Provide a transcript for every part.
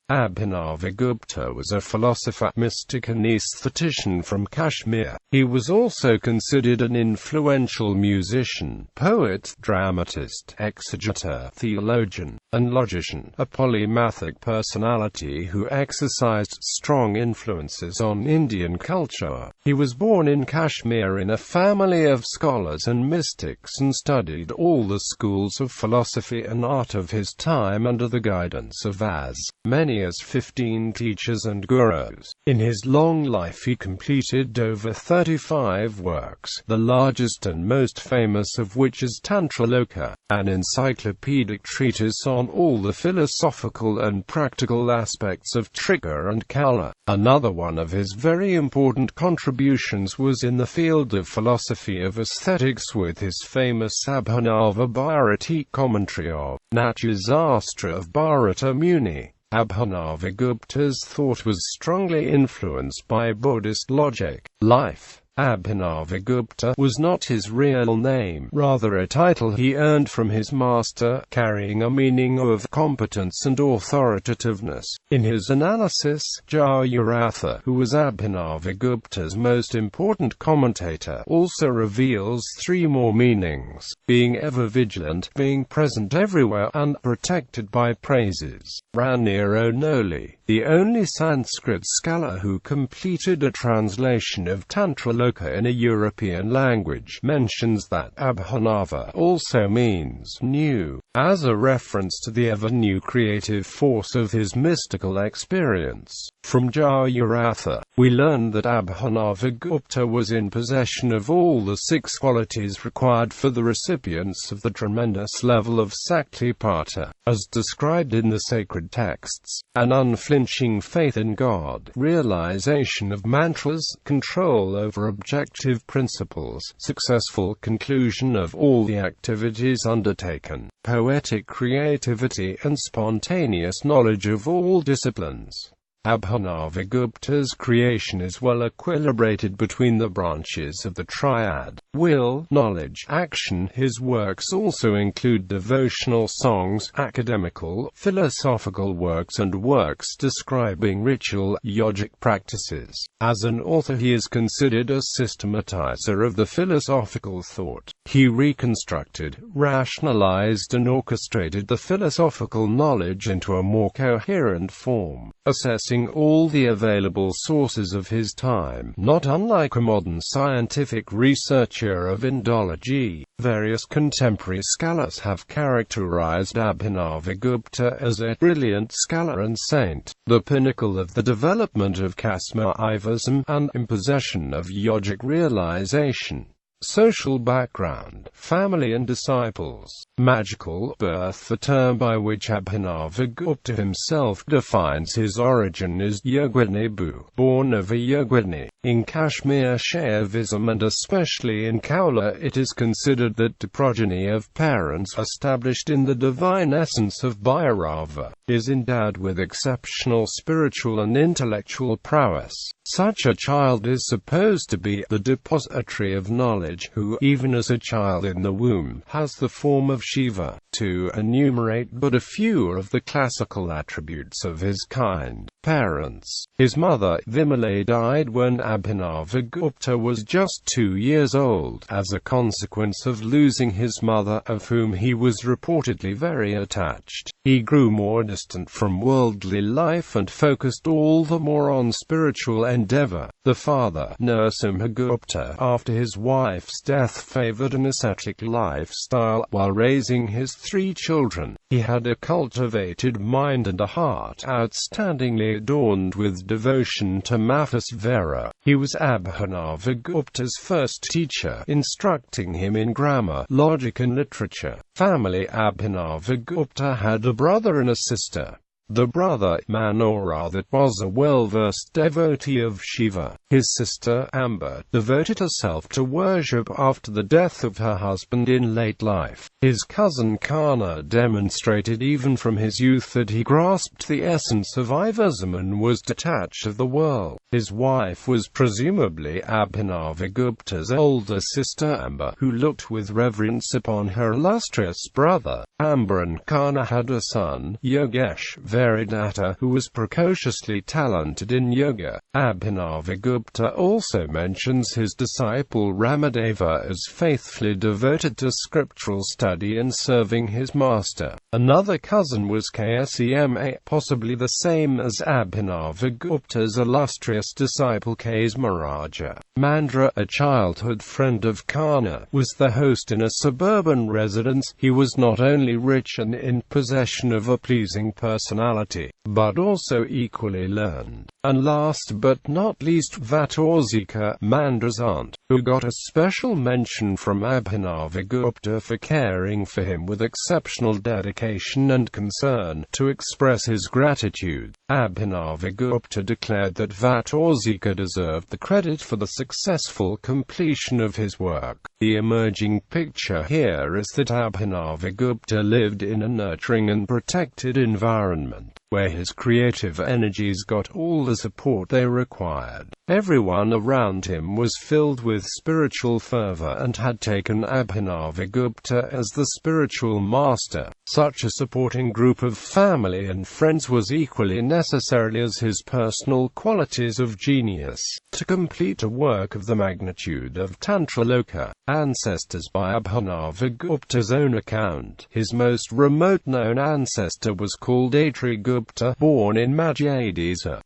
Abhinavagupta was a philosopher, mystic and aesthetician from Kashmir. He was also considered an influential musician, poet, dramatist, exegete, theologian, and logician, a polymathic personality who exercised strong influences on Indian culture. He was born in Kashmir in a family of scholars and mystics and studied all the schools of philosophy and art of his time under the guidance of as many as 15 teachers and gurus. In his long life he completed over 35 works, the largest and most famous of which is Tantrāloka, an encyclopaedic treatise on all the philosophical and practical aspects of Trika and Kaula. Another one of his very important contributions was in the field of philosophy of aesthetics with his famous Abhinavagupta commentary of Natyasastra of Bharata Muni. Abhinavagupta's thought was strongly influenced by Buddhist logic. Life. Abhinavagupta was not his real name, rather a title he earned from his master, carrying a meaning of competence and authoritativeness. In his analysis, Jayartha, who was Abhinavagupta's most important commentator, also reveals 3 more meanings: being ever vigilant, being present everywhere, and protected by praises. Raniro Noli, the only Sanskrit scholar who completed a translation of Tantrāloka in a European language, mentions that Abhinava also means new, as a reference to the ever-new creative force of his mystical experience. From Jayartha, we learn that Abhinavagupta was in possession of all the 6 qualities required for the recipients of the tremendous level of Saktipata, as described in the sacred texts: an unflinching faith in God, realization of mantras, control over objective principles, successful conclusion of all the activities undertaken, poetic creativity and spontaneous knowledge of all disciplines. Abhinavagupta's creation is well equilibrated between the branches of the triad: will, knowledge, action. His works also include devotional songs, academical, philosophical works and works describing ritual, yogic practices. As an author he is considered a systematizer of the philosophical thought. He reconstructed, rationalized and orchestrated the philosophical knowledge into a more coherent form, assessing all the available sources of his time. Not unlike a modern scientific researcher of Indology, various contemporary scholars have characterized Abhinavagupta as a brilliant scholar and saint, the pinnacle of the development of Kashmirism, and in possession of yogic realization. Social background, family and disciples. Magical birth. The term by which Abhinavagupta himself defines his origin is Yogini, born of a yogini. In Kashmir Shaivism and especially in Kaula it is considered that the progeny of parents established in the divine essence of Bhairava is endowed with exceptional spiritual and intellectual prowess. Such a child is supposed to be the depository of knowledge, who, even as a child in the womb, has the form of Shiva. To enumerate but a few of the classical attributes of his kind. Parents. His mother, Vimala, died when Abhinavagupta was just 2 years old, as a consequence of losing his mother, of whom he was reportedly very attached. He grew more distant from worldly life and focused all the more on spiritual endeavor. The father, Narasimhagupta, after his wife's death favored an ascetic lifestyle while raising his 3 children. He had a cultivated mind and a heart outstandingly adorned with devotion to Mathasvara. He was Abhinavagupta's first teacher, instructing him in grammar, logic and literature. Family. Abhinavagupta had a brother and a sister. The brother, Manohara, was a well-versed devotee of Shiva. His sister, Amba, devoted herself to worship after the death of her husband in late life. His cousin Karna demonstrated even from his youth that he grasped the essence of Ivism and was detached of the world. His wife was presumably Abhinavagupta's older sister Amba, who looked with reverence upon her illustrious brother. Amba and Karna had a son, Yogesh. Varidatta, who was precociously talented in yoga. Abhinavagupta also mentions his disciple Ramadeva as faithfully devoted to scriptural study and serving his master. Another cousin was Ksema, possibly the same as Abhinavagupta's illustrious disciple Kasmaraja. Mandra, a childhood friend of Karna, was the host in a suburban residence. He was not only rich and in possession of a pleasing personality, but also equally learned. And last but not least, Vatorzika, Mandra's aunt, who got a special mention from Abhinavagupta for caring for him with exceptional dedication and concern. To express his gratitude, Abhinavagupta declared that Vatorzika deserved the credit for the successful completion of his work. The emerging picture here is that Abhinavagupta lived in a nurturing and protected environment, where his creative energies got all the support they required. Everyone around him was filled with spiritual fervor and had taken Abhinavagupta as the spiritual master. Such a supporting group of family and friends was equally necessary as his personal qualities of genius. To complete a work of the magnitude of Tantrāloka, Ancestors by Abhinavagupta's own account, his most remote known ancestor was called Atrigupta, born in Madhyadesa.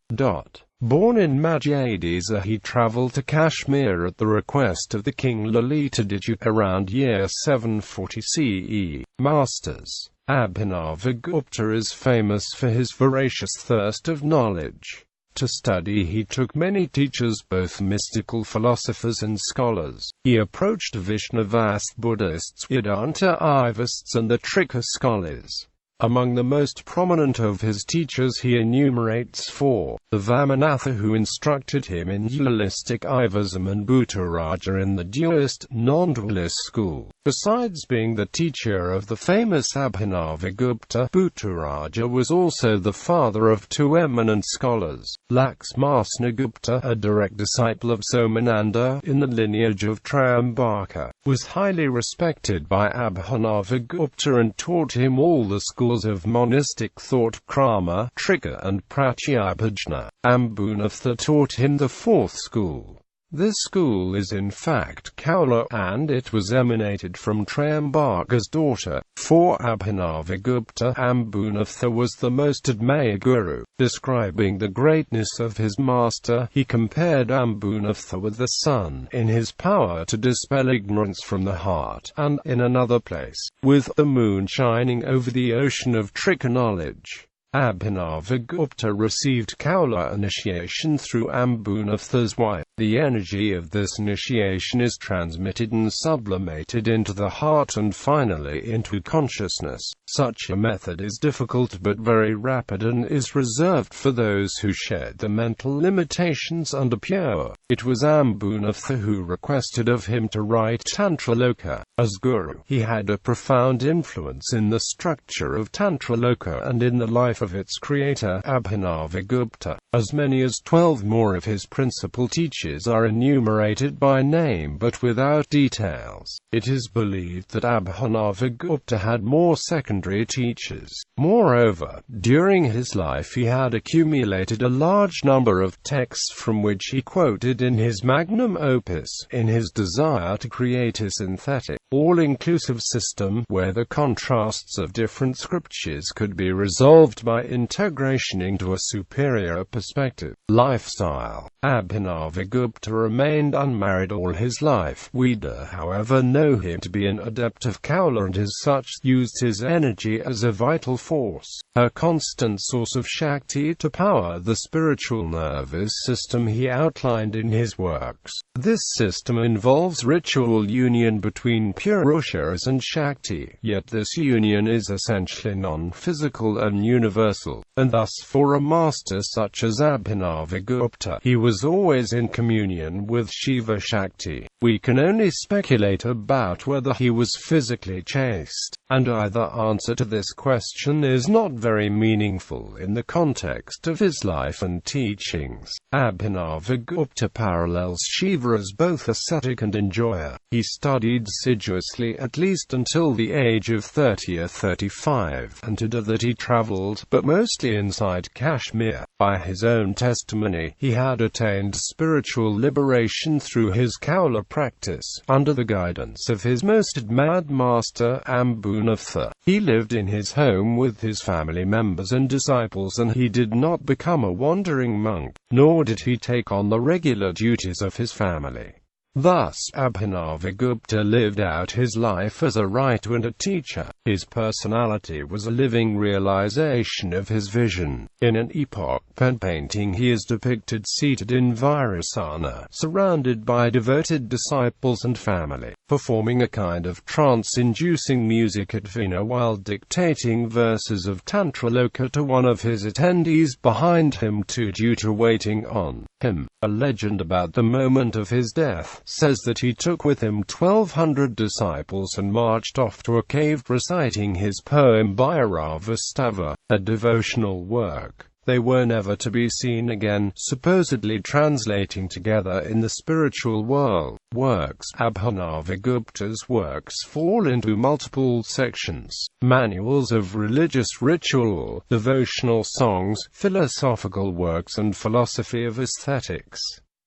Born in Madhyadesa, he travelled to Kashmir at the request of the king Lalitadiju around year 740 CE. Masters. Abhinavagupta is famous for his voracious thirst of knowledge. To study he took many teachers, both mystical philosophers and scholars. He approached Vaishnavist Buddhists, Vedanta-ivists and the Trika scholars. Among the most prominent of his teachers he enumerates four: the Vamanatha, who instructed him in dualistic Ivism, and Bhuttaraja in the dualist, non-dualist school. Besides being the teacher of the famous Abhinavagupta, Bhuttaraja was also the father of two eminent scholars. Laxmasnagupta, a direct disciple of Somananda in the lineage of Trambaka, was highly respected by Abhinavagupta and taught him all the schools of monistic thought, Krama, Trika and Pratyabhijna. Ambunatha taught him the fourth school. This school is in fact Kaula, and it was emanated from Trambaka's daughter. For Abhinavagupta, Ambunatha was the most admired guru. Describing the greatness of his master, he compared Ambunatha with the sun in his power to dispel ignorance from the heart, and, in another place, with the moon shining over the ocean of Trika knowledge. Abhinavagupta received Kaula initiation through Ambunatha's wife. The energy of this initiation is transmitted and sublimated into the heart and finally into consciousness. Such a method is difficult but very rapid and is reserved for those who shed the mental limitations and are pure. It was Ambunatha who requested of him to write Tantrāloka. As guru, he had a profound influence in the structure of Tantrāloka and in the life of its creator, Abhinavagupta. As many as 12 more of his principal teachers are enumerated by name but without details. It is believed that Abhinavagupta had more secondary teachers. Moreover, during his life he had accumulated a large number of texts from which he quoted in his magnum opus, in his desire to create a synthetic, all-inclusive system, where the contrasts of different scriptures could be resolved by integration into a superior perspective. Lifestyle. Abhinavagupta remained unmarried all his life. We do, however, know him to be an adept of Kaula and as such used his energy as a vital force, a constant source of Shakti to power the spiritual nervous system he outlined in his works. This system involves ritual union between Purushas and Shakti, yet this union is essentially non-physical and universal, and thus for a master such as Abhinavagupta, he was always in communion with Shiva Shakti. We can only speculate about whether he was physically chaste. and either answer to this question is not very meaningful in the context of his life and teachings. Abhinavagupta parallels Shiva as both ascetic and enjoyer. He studied assiduously at least until the age of 30 or 35, and that he travelled, but mostly inside Kashmir. By his own testimony, he had attained spiritual liberation through his Kaula practice, under the guidance of his most admired master Abhinavagupta. He lived in his home with his family members and disciples, and he did not become a wandering monk, nor did he take on the regular duties of his family. Thus, Abhinavagupta lived out his life as a writer and a teacher. His personality was a living realization of his vision. In an epoch pen painting he is depicted seated in Virasana, surrounded by devoted disciples and family, performing a kind of trance-inducing music at Veena while dictating verses of Tantrāloka to one of his attendees behind him, due to waiting on him. A legend about the moment of his death says that he took with him 1,200 disciples and marched off to a cave reciting his poem Bhairavastava, a devotional work. They were never to be seen again, supposedly translating together in the spiritual world. Works. Abhinavagupta's works fall into multiple sections: manuals of religious ritual, devotional songs, philosophical works, and philosophy of aesthetics.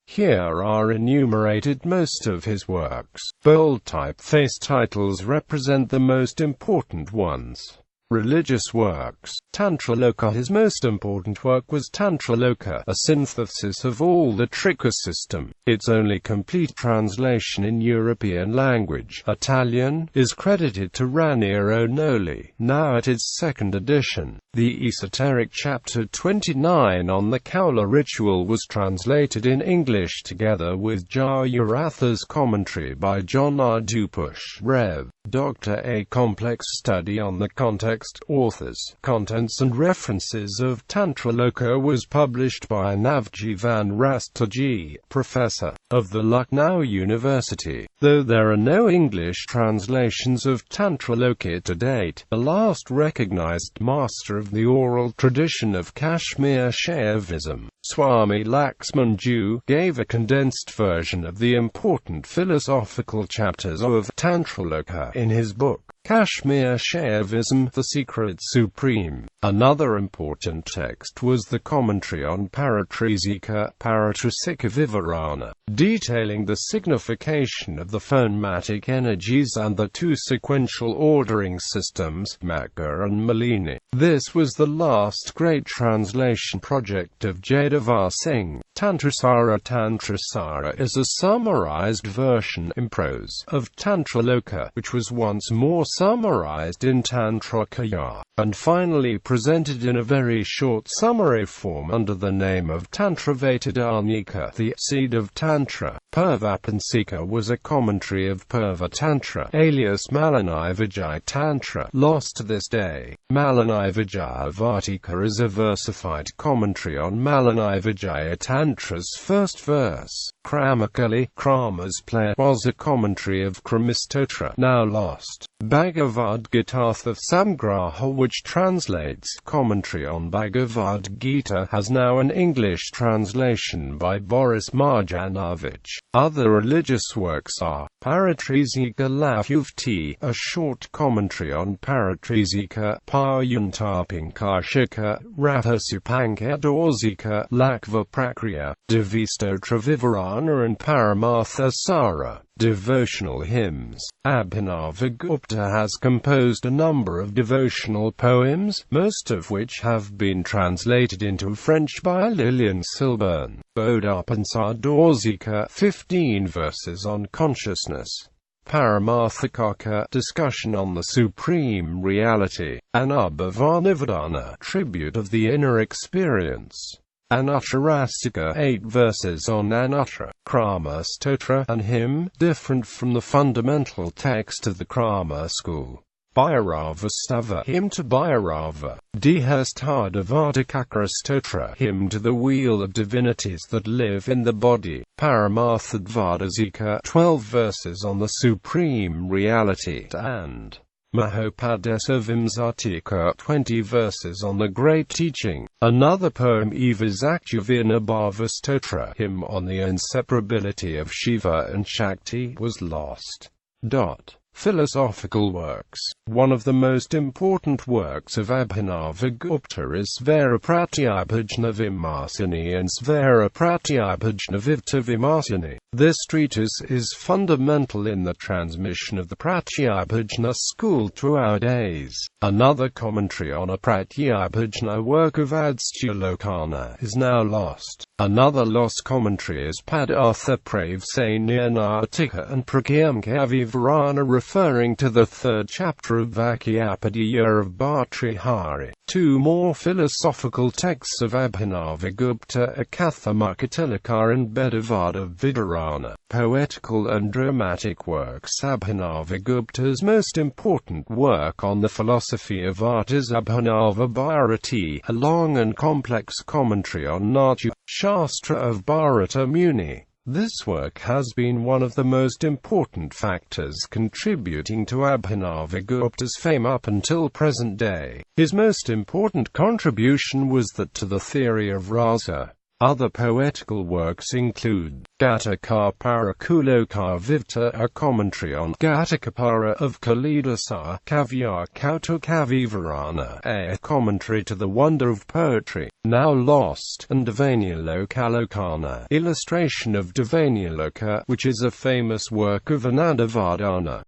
Here are enumerated most of his works. Bold typeface titles represent the most important ones. Religious works. Tantrāloka. His most important work was Tantrāloka, a synthesis of all the Trika system. Its only complete translation in European language, Italian, is credited to Raniero Noli, now at its second edition. The esoteric chapter 29 on the Kaula ritual was translated in English together with Jayaratha's commentary by John R. Dupush, Rev. Dr. A complex study on the context, authors, contents and references of Tantrāloka was published by Navji Van Rastogi, professor of the Lucknow University. Though there are no English translations of Tantrāloka to date, the last recognized master of the oral tradition of Kashmir Shaivism, Swami Laxmanju, gave a condensed version of the important philosophical chapters of Tantrāloka in his book, Kashmir Shaivism, The Secret Supreme. Another important text was the commentary on Paratrisika Vivarana, detailing the signification of the phonematic energies and the two sequential ordering systems, Makka and Malini. This was the last great translation project of Jadavar Singh. Tantrasara is a summarized version in prose of Tantrāloka, which was once more summarized in Tantrāloka, and finally presented in a very short summary form under the name of Tantravatadanika, the seed of Tantra. Purvapansika was a commentary of Purva Tantra, alias Malanivajaya Tantra, lost to this day. Malanivajaya Vartika is a versified commentary on Malanivajaya Tantra's first verse. Kramakali, Krama's play, was a commentary of Kramistotra, now lost. Bhagavad Gītārtha Samgraha, which translates commentary on Bhagavad Gita, has now an English translation by Boris Marjanovich. Other religious works are Paratrisika Lavuvti, a short commentary on Paratrisika, Payuntapinkarshika, Rahasupankadozika, Lakva Prakriya, Devistotra Vivarana and Paramartha Sara. Devotional hymns. Abhinavagupta has composed a number of devotional poems, most of which have been translated into French by Lilian Silburn. Bodhapansadozika, 15 verses on consciousness. Paramarthikaka, discussion on the supreme reality. Anubhavanivadana, tribute of the inner experience. Anuttarastika, 8 verses on Anuttara. Krama Stotra, an hymn, different from the fundamental text of the Krama school. Bhairavastava, hymn to Bhairava. Dihastadavadakakara Stotra, hymn to the wheel of divinities that live in the body. Paramarthadvadazika, 12 verses on the supreme reality. And Mahopadesa Vimsatika 20 verses on the great teaching. Another poem Evasakyavinabhavastotra, hymn on the inseparability of Shiva and Shakti, was lost. Philosophical works. One of the most important works of Abhinavagupta is Svara Pratyabhajna Vimarsini and Svara Pratyabhajna Vimarsini. This treatise is fundamental in the transmission of the Pratyabhajna school through our days. Another commentary on a Pratyabhajna work of Tantrāloka is now lost. Another lost commentary is Padartha Pravesanyanatika and Prakyamkavivarana, referring to the third chapter of Vakyapadiyya of Bhartrihari. Two more philosophical texts of Abhinavagupta are Kathamakatillaka and Bedavada Vidarana. Poetical and dramatic works. Abhinavagupta's most important work on the philosophy of art is Abhinavabharati, a long and complex commentary on Natya Shastra of Bharata Muni. This work has been one of the most important factors contributing to Abhinavagupta's fame up until present day. His most important contribution was that to the theory of rasa. Other poetical works include Gatakapara Kulokavivta, a commentary on Gatakapara of Kalidasa, Kavya Kautukavivarana, a commentary to the wonder of poetry, now lost, and Devotional illustration of Devotional, which is a famous work of Anandavardhana.